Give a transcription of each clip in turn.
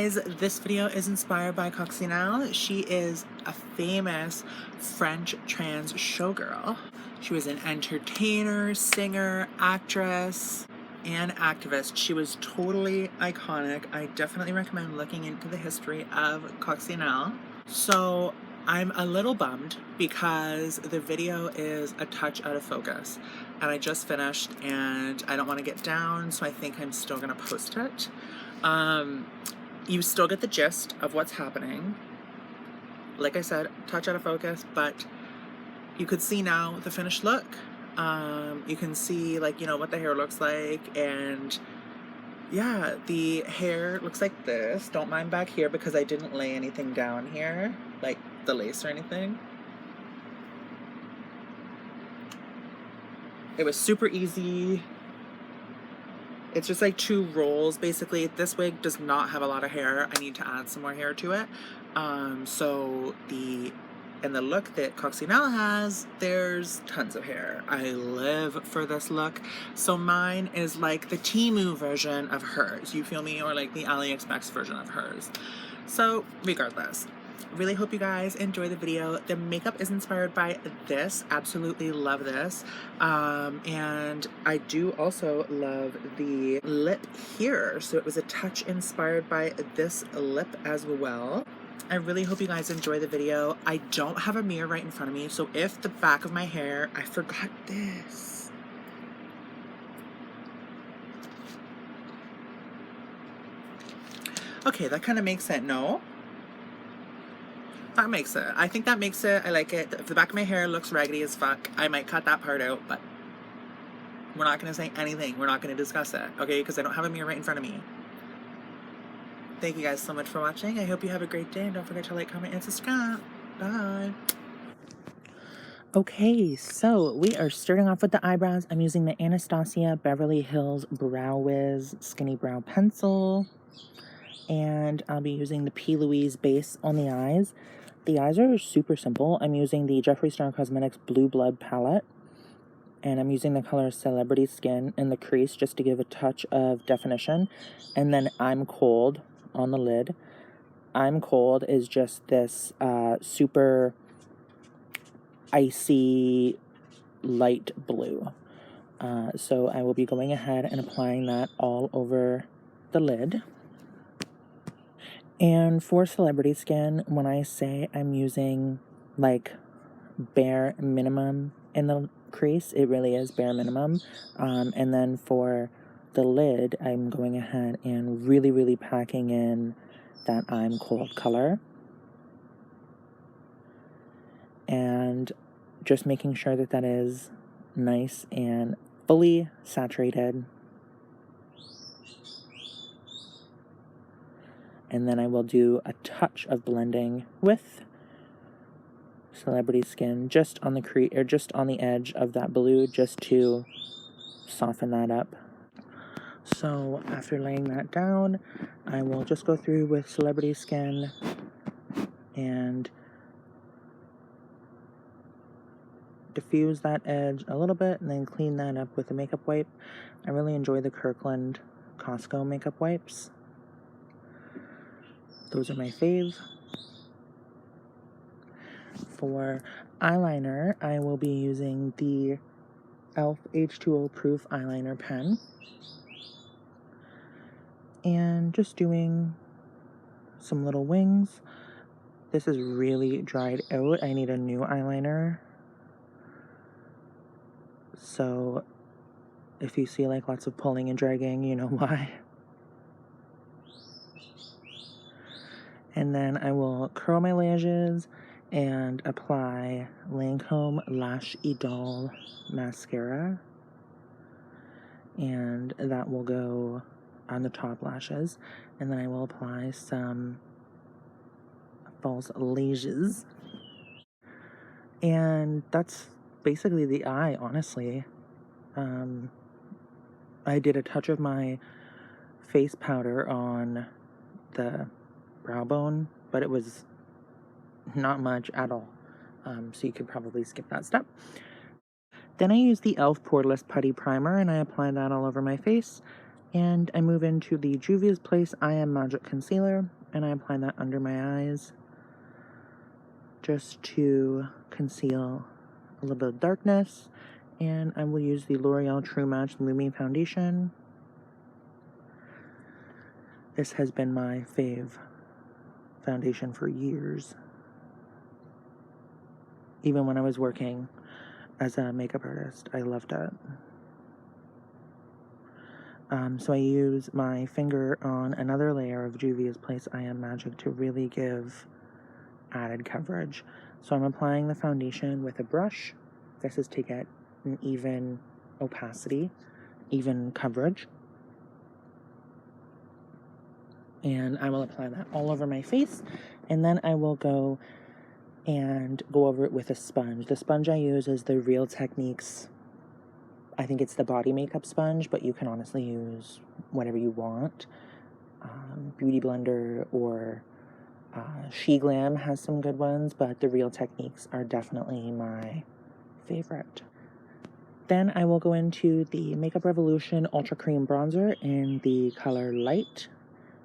guys, this video is inspired by Coccinelle. She is a famous French trans showgirl. She was an entertainer, singer, actress, and activist. She was totally iconic. I definitely recommend looking into the history of Coccinelle. So I'm a little bummed because the video is a touch out of focus and I just finished and I don't want to get down, so I think I'm still gonna post it. You still get the gist of what's happening. Like I said, touch out of focus, but you could see now the finished look. You can see, like, you know, what the hair looks like, and yeah, the hair looks like this. Don't mind back here because I didn't lay anything down here, like the lace or anything. It was super easy. It's just like two rolls, basically. This wig does not have a lot of hair. I need to add some more hair to it. In the look that Coccinelle has, there's tons of hair. I live for this look. So mine is like the Temu version of hers, you feel me? Or like the AliExpress version of hers. So regardless, really hope you guys enjoy the video. The makeup is inspired by this. Absolutely love this. And I do also love the lip here. So it was a touch inspired by this lip as well. I really hope you guys enjoy the video. I don't have a mirror right in front of me, so if the back of my hair, I forgot this. Okay, that kind of makes it, no? That makes it. I think that makes it. I like it. If the back of my hair looks raggedy as fuck, I might cut that part out, but we're not going to say anything. We're not going to discuss it, okay? Because I don't have a mirror right in front of me. Thank you guys so much for watching. I hope you have a great day, and don't forget to like, comment, and subscribe. Bye. Okay, so we are starting off with the eyebrows. I'm using the Anastasia Beverly Hills Brow Wiz Skinny Brow Pencil. And I'll be using the Louise Base on the eyes. The eyes are super simple. I'm using the Jeffree Star Cosmetics Blue Blood palette. And I'm using the color Celebrity Skin in the crease just to give a touch of definition. And then I'm Cold on the lid. I'm Cold is just this super icy light blue. So I will be going ahead and applying that all over the lid. And for Celebrity Skin, when I say I'm using like bare minimum in the crease, it really is bare minimum. And then for the lid, I'm going ahead and really packing in that I'm Cold color. And just making sure that that is nice and fully saturated. And then I will do a touch of blending with Celebrity Skin just on the crease, or just on the edge of that blue, just to soften that up. So after laying that down, I will just go through with Celebrity Skin and diffuse that edge a little bit, and then clean that up with a makeup wipe. I really enjoy the Kirkland Costco makeup wipes. Those are my fave. For eyeliner, I will be using the e.l.f. H2O Proof Eyeliner Pen. And just doing some little wings. This is really dried out. I need a new eyeliner. So if you see like lots of pulling and dragging, you know why. And then I will curl my lashes and apply Lancome Lash Idole Mascara. And that will go on the top lashes. And then I will apply some false lashes. And that's basically the eye, honestly. I did a touch of my face powder on the brow bone, but it was not much at all, so you could probably skip that step. Then I use the e.l.f. Poreless Putty Primer, and I apply that all over my face. And I move into the Juvia's Place I Am Magic Concealer, and I apply that under my eyes just to conceal a little bit of darkness. And I will use the L'Oreal True Match Lumi Foundation. This has been my fave foundation for years. Even when I was working as a makeup artist, I loved it. So I use my finger on another layer of Juvia's Place I Am Magic to really give added coverage. So I'm applying the foundation with a brush. This is to get an even opacity, even coverage. And I will apply that all over my face. And then I will go over it with a sponge. The sponge I use is the Real Techniques. I think it's the body makeup sponge, but you can honestly use whatever you want. Beauty Blender or She Glam has some good ones, but the Real Techniques are definitely my favorite. Then I will go into the Makeup Revolution Ultra Cream Bronzer in the color Light,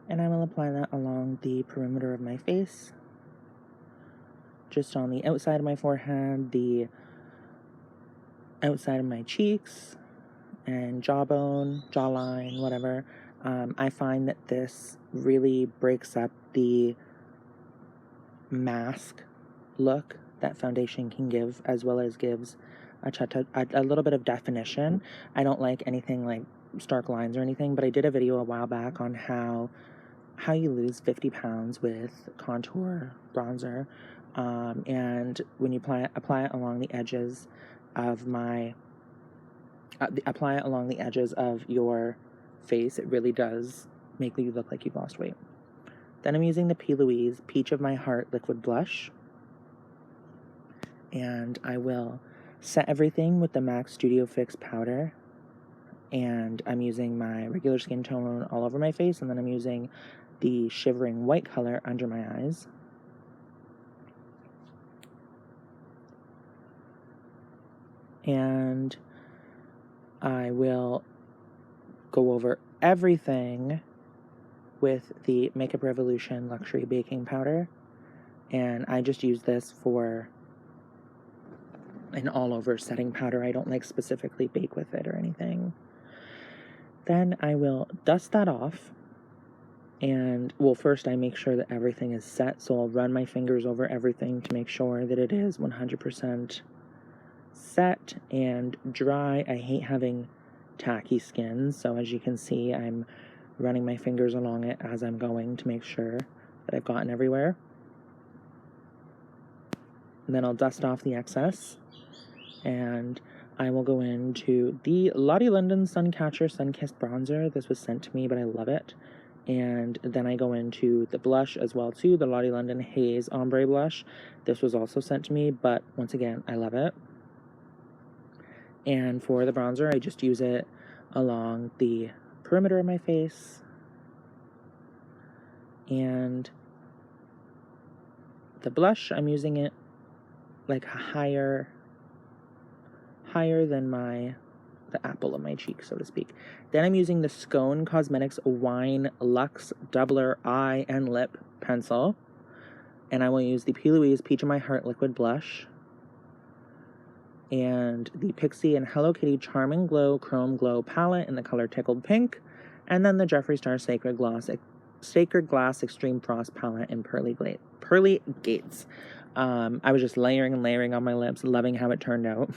and I will apply that along the perimeter of my face, just on the outside of my forehead, the outside of my cheeks, and jawbone, jawline, whatever. I find that this really breaks up the mask look that foundation can give, as well as gives a little bit of definition. I don't like anything like stark lines or anything, but I did a video a while back on how you lose 50 pounds with contour bronzer, and when you apply it along the edges of your face, it really does make you look like you've lost weight. Then I'm using the P. Louise Peach of My Heart Liquid Blush, and I will set everything with the MAC Studio Fix powder, and I'm using my regular skin tone all over my face, and then I'm using the Shivering White color under my eyes. And I will go over everything with the Makeup Revolution Luxury Baking Powder, and I just use this for an all-over setting powder. I don't like specifically bake with it or anything. Then I will dust that off, and well, first I make sure that everything is set, so I'll run my fingers over everything to make sure that it is 100% set and dry. I hate having tacky skin, so as you can see, I'm running my fingers along it as I'm going to make sure that I've gotten everywhere. And then I'll dust off the excess, and I will go into the Lottie London Suncatcher Sunkissed Bronzer. This was sent to me, but I love it. And then I go into the blush as well too, the Lottie London Haze Ombre Blush. This was also sent to me, but once again, I love it. And for the bronzer, I just use it along the perimeter of my face. And the blush, I'm using it like higher than the apple of my cheek, so to speak. Then I'm using the Skone Cosmetics Wine Luxe Doubler Eye and Lip Pencil. And I will use the P. Louise Peach of My Heart Liquid Blush, and the Pixie and Hello Kitty Charming Glow Chrome Glow Palette in the color Tickled Pink, and then the Jeffree Star Sacred Glass Extreme Frost Palette in Pearly Gates. I was just layering and layering on my lips, loving how it turned out.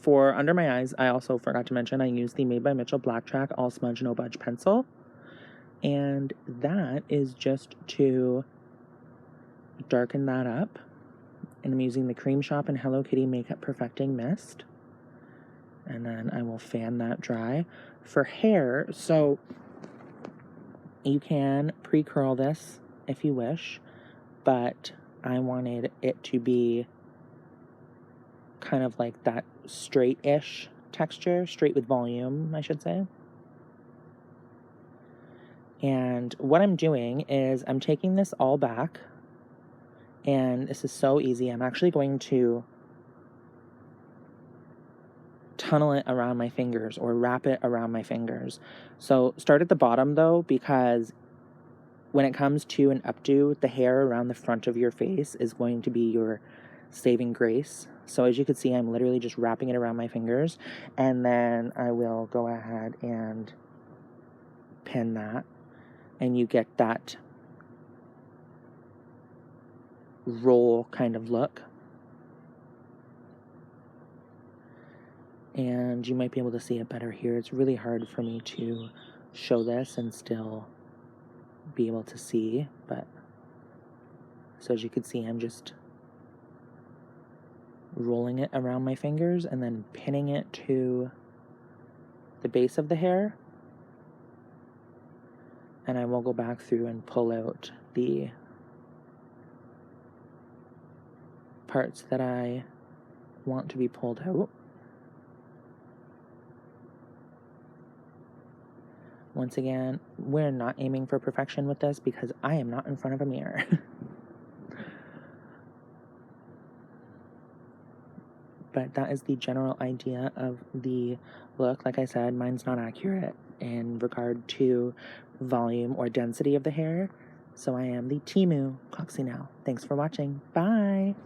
For under my eyes, I also forgot to mention I used the Made by Mitchell Black Track All Smudge No Budge pencil, and that is just to darken that up. And I'm using the Creme Shop and Hello Kitty Makeup Perfecting Mist. And then I will fan that dry. For hair, so you can pre-curl this if you wish, but I wanted it to be kind of like that straight-ish texture, straight with volume, I should say. And what I'm doing is I'm taking this all back, and this is so easy. I'm actually going to tunnel it around my fingers or wrap it around my fingers. So start at the bottom though, because when it comes to an updo, the hair around the front of your face is going to be your saving grace. So as you can see, I'm literally just wrapping it around my fingers, and then I will go ahead and pin that, and you get that roll kind of look. And you might be able to see it better here. It's really hard for me to show this and still be able to see, but so as you can see, I'm just rolling it around my fingers and then pinning it to the base of the hair. And I will go back through and pull out the parts that I want to be pulled out. Once again, we're not aiming for perfection with this because I am not in front of a mirror. But that is the general idea of the look. Like I said, mine's not accurate in regard to volume or density of the hair. So I am the Temu Coccinelle. Thanks for watching. Bye!